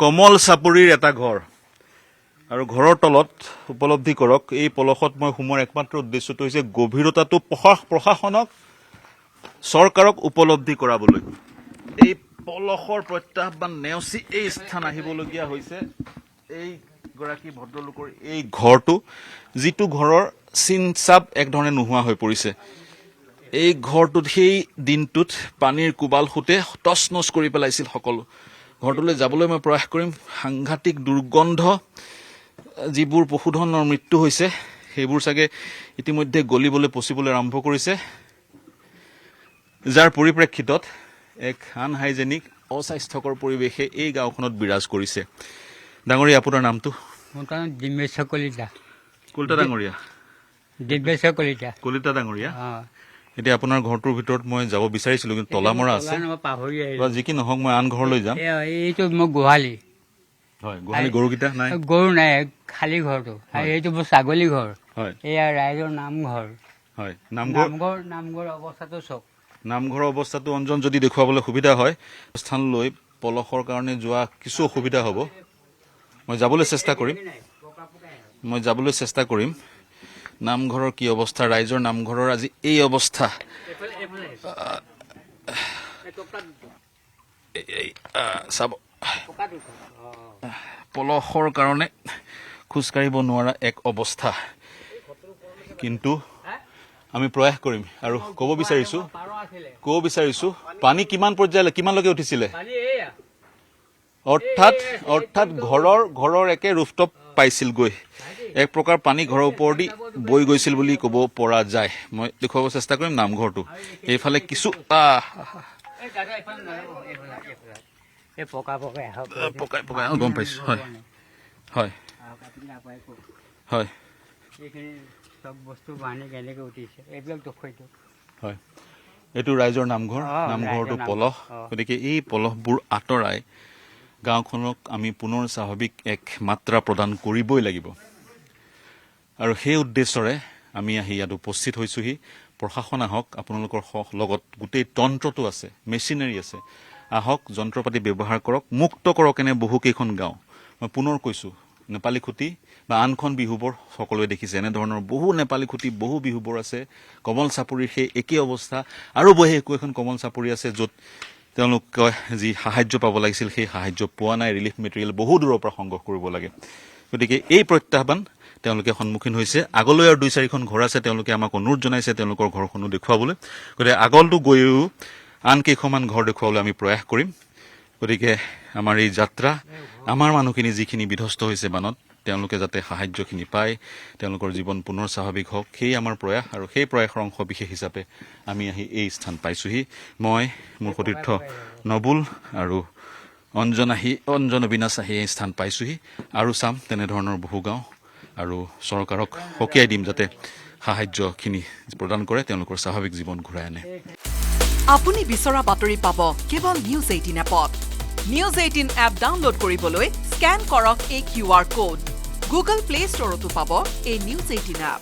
কমল চাপৰিৰ এটা ঘৰ আৰু ঘৰৰ তলত উপলব্ধি কৰক এই পলসত মই সোমোৱাৰ একমাত্ৰ উদ্দেশ্যটো হৈছে গভীৰতাটো প্ৰশাসনক চৰকাৰক উপলব্ধি কৰাবলৈ এই পলসৰ প্ৰত্যাহ্বান নেওচি এই স্থান আহিবলগীয়া হৈছে এই গৰাকী ভদ্ৰলোকৰ এই ঘৰটো যিটো ঘৰৰ চিনচাপ এক ধৰণে নোহোৱা হৈ পৰিছে এই ঘৰটোত সেই দিনটোত পানীৰ কোবাল খুঁটে টচনচ কৰি পেলাইছিল সকলো ঘৰটোলৈ যাবলৈ মই প্ৰয়াস কৰিম সাংঘাতিক দুৰ্গন্ধ যিবোৰ পশুধনৰ মৃত্যু হৈছে সেইবোৰ চাগে ইতিমধ্যে গলিবলৈ পচিবলৈ আৰম্ভ কৰিছে যাৰ পৰিপ্ৰেক্ষিতত এক আনহাইজেনিক অস্বাস্থ্যকৰ পৰিৱেশে এই গাঁওখনত বিৰাজ কৰিছে ডাঙৰীয়া আপোনাৰ নামটো দিমেশ কলিতা কলিতা ডাঙৰীয়া দিমেশ কলিতা কলিতা ডাঙৰীয়া এতিয়া আপোনাৰ ঘৰটোৰ ভিতৰত মই যাব বিচাৰিছিলো কিন্তু তলা মৰা আছে বা যি কি নহওক মই আন ঘৰলৈ যাম এইটো মোৰ গোহালি হয় গোহালি গৰুকেইটা নাই গৰু নাই খালী ঘৰটো আৰু এইটো মোৰ ছাগলী ঘৰ হয় এয়া ৰাইজৰ নামঘৰ হয় নামঘৰ অৱস্থাটো চাওক নামঘৰৰ অৱস্থাটো অঞ্জন যদি দেখুৱাবলৈ সুবিধা হয় স্থানলৈ পলসৰ কাৰণে যোৱা কিছু অসুবিধা হ'ব মই যাবলৈ চেষ্টা কৰিম নামঘৰৰ কি অৱস্থা ৰাইজৰ নামঘৰৰ আজি এই অৱস্থা চাব পলসৰ কাৰণে খোজকাঢ়িব নোৱাৰা এক অৱস্থা কিন্তু আমি প্ৰয়াস কৰিম আৰু ক'ব বিচাৰিছো পানী কিমান পৰ্যায়লৈ কিমানলৈকে উঠিছিলে অৰ্থাৎ ঘৰৰ একে ৰুফটপ পাইছিল গৈ এক প্ৰকাৰ পানী ঘৰৰ ওপৰেদি বৈ গৈছিল বুলি ক'ব পৰা যায় মই দেখুৱাব চেষ্টা কৰিম নামঘৰটো এইফালে কিছু পকাই গম পাইছো হয় হয় হয় হয় এইটো ৰাইজৰ নামঘৰটো পলস গতিকে এই পলসবোৰ আঁতৰাই গাঁওখনক আমি পুনৰ স্বাভাৱিক এক মাত্ৰা প্ৰদান কৰিবই লাগিব আৰু সেই উদ্দেশ্যৰে আমি আহি ইয়াত উপস্থিত হৈছোহি প্ৰশাসন আহক আপোনালোকৰ লগত গোটেই তন্ত্ৰটো আছে মেচিনাৰী আছে আহক যন্ত্ৰ পাতি ব্যৱহাৰ কৰক মুক্ত কৰক এনে বহুকেইখন গাঁও মই পুনৰ কৈছোঁ নেপালী খুঁটি বা আনখন বিহুবোৰ সকলোৱে দেখিছে এনেধৰণৰ বহু নেপালী খুঁটি বহু বিহুবোৰ আছে কমল চাপৰিৰ সেই একেই অৱস্থা আৰু একো এখন কমল চাপৰি আছে য'ত তেওঁলোকে যি সাহায্য পাব লাগিছিল সেই সাহায্য পোৱা নাই ৰিলিফ মেটেৰিয়েল বহু দূৰৰ পৰা সংগ্ৰহ কৰিব লাগে গতিকে এই প্ৰত্যাহ্বান তেওঁলোকে সন্মুখীন হৈছে আগলৈ আৰু 2-4খন ঘৰ আছে তেওঁলোকে আমাক অনুৰোধ জনাইছে তেওঁলোকৰ ঘৰখনো দেখুৱাবলৈ গতিকে আগলটো গৈও আন কেইখনমান ঘৰ দেখুৱাবলৈ আমি প্ৰয়াস কৰিম গতিকে আমাৰ এই যাত্ৰা আমাৰ মানুহখিনি যিখিনি বিধ্বস্ত হৈছে বানত তেওঁলোকে যাতে সাহায্যখিনি পায় তেওঁলোকৰ জীৱন পুনৰ স্বাভাৱিক হওক সেই আমাৰ প্ৰয়াস আৰু সেই প্ৰয়াসৰ অংশ বিশেষ হিচাপে আমি আহি এই স্থান পাইছোহি মই মোৰ সতীৰ্থ নবুল আৰু অঞ্জন অবিনাশ আহি এই স্থান পাইছোহি আৰু চাম তেনেধৰণৰ বহু গাঁও আৰু চৰকাৰক সকীয়াই দিম যাতে সাহায্যখিনি প্ৰদান কৰে তেওঁলোকৰ স্বাভাৱিক জীৱন ঘূৰাই আনে আপুনি বিচৰা বাতৰি পাব কেৱল নিউজ 18 এপত নিউজ 18 এপ ডাউনলোড কৰিবলৈ স্কেন কৰক এই QR কোড গুগল প্লে ষ্টৰতো পাব এই নিউজ 18 এপ